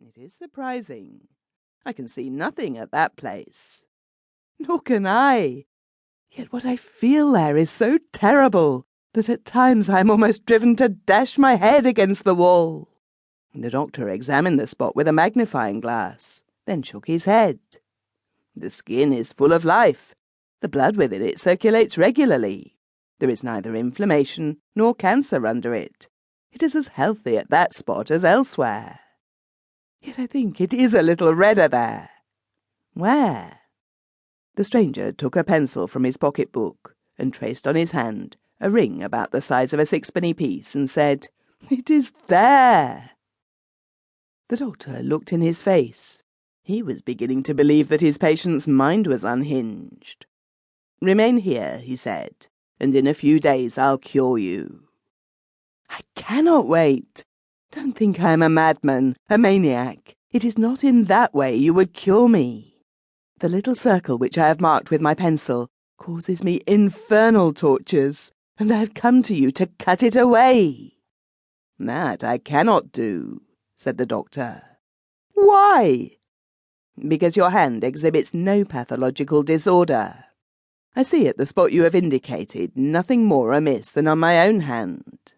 It is surprising. I can see nothing at that place. Nor can I. Yet what I feel there is so terrible that at times I am almost driven to dash my head against the wall." The doctor examined the spot with a magnifying glass, then shook his head. "The skin is full of life. The blood within it circulates regularly. There is neither inflammation nor cancer under it. It is as healthy at that spot as elsewhere. Yet I think it is a little redder there." "Where?" The stranger took a pencil from his pocket-book and traced on his hand a ring about the size of a sixpenny piece and said, "It is there." The doctor looked in his face. He was beginning to believe that his patient's mind was unhinged. "Remain here," he said, "and in a few days I'll cure you." "I cannot wait. Don't think I am a madman, a maniac. It is not in that way you would cure me. The little circle which I have marked with my pencil causes me infernal tortures, and I have come to you to cut it away." "That I cannot do," said the doctor. "Why?" "Because your hand exhibits no pathological disorder. I see at the spot you have indicated nothing more amiss than on my own hand."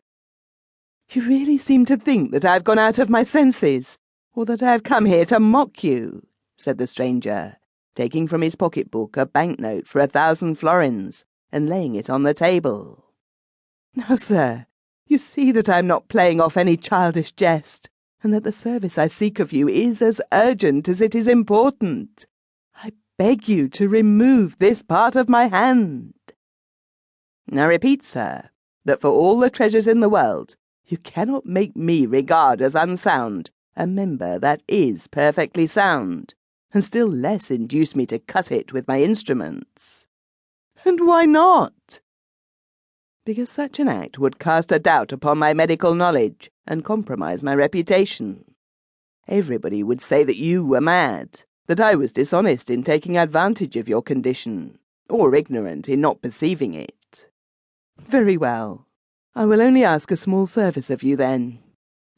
"You really seem to think that I have gone out of my senses, or that I have come here to mock you," said the stranger, taking from his pocket-book a banknote for 1,000 florins and laying it on the table. "No, sir, you see that I am not playing off any childish jest, and that the service I seek of you is as urgent as it is important. I beg you to remove this part of my hand." "I repeat, sir, that for all the treasures in the world, you cannot make me regard as unsound a member that is perfectly sound, and still less induce me to cut it with my instruments." "And why not?" "Because such an act would cast a doubt upon my medical knowledge and compromise my reputation. Everybody would say that you were mad, that I was dishonest in taking advantage of your condition, or ignorant in not perceiving it." "Very well. I will only ask a small service of you then.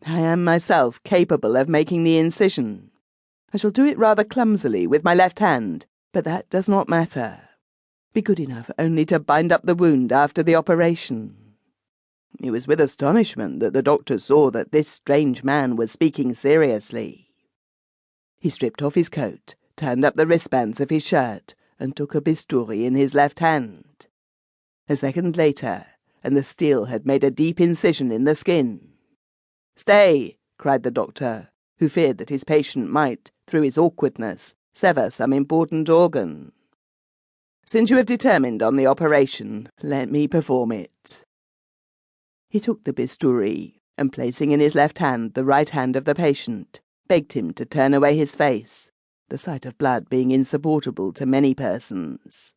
I am myself capable of making the incision. I shall do it rather clumsily with my left hand, but that does not matter. Be good enough only to bind up the wound after the operation." It was with astonishment that the doctor saw that this strange man was speaking seriously. He stripped off his coat, turned up the wristbands of his shirt, and took a bistouri in his left hand. A second later, and the steel had made a deep incision in the skin. "Stay!" cried the doctor, who feared that his patient might, through his awkwardness, sever some important organ. "Since you have determined on the operation, let me perform it." He took the bistouri, and placing in his left hand the right hand of the patient, begged him to turn away his face, the sight of blood being insupportable to many persons.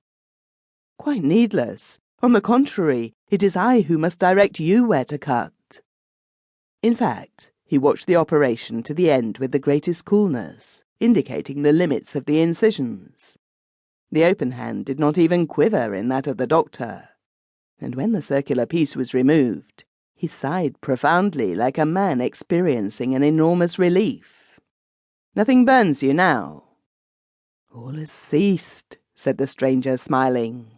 "Quite needless. On the contrary, it is I who must direct you where to cut." In fact, he watched the operation to the end with the greatest coolness, indicating the limits of the incisions. The open hand did not even quiver in that of the doctor, and when the circular piece was removed, he sighed profoundly like a man experiencing an enormous relief. "Nothing burns you now?" "All has ceased," said the stranger, smiling.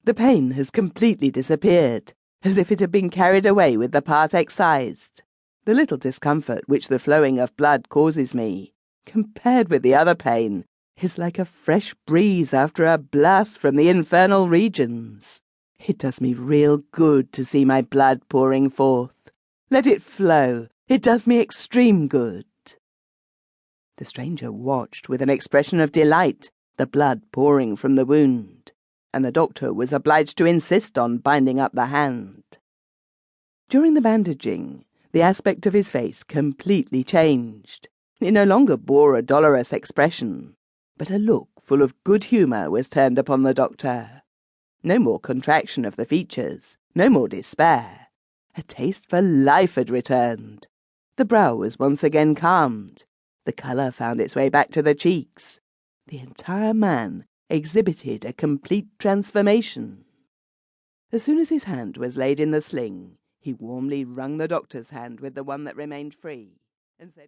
"The pain has completely disappeared, as if it had been carried away with the part excised. The little discomfort which the flowing of blood causes me, compared with the other pain, is like a fresh breeze after a blast from the infernal regions. It does me real good to see my blood pouring forth. Let it flow. It does me extreme good." The stranger watched with an expression of delight the blood pouring from the wound, and the doctor was obliged to insist on binding up the hand. During the bandaging, the aspect of his face completely changed. It no longer bore a dolorous expression, but a look full of good humour was turned upon the doctor. No more contraction of the features, no more despair. A taste for life had returned. The brow was once again calmed. The colour found its way back to the cheeks. The entire man exhibited a complete transformation. As soon as his hand was laid in the sling, he warmly wrung the doctor's hand with the one that remained free, and said,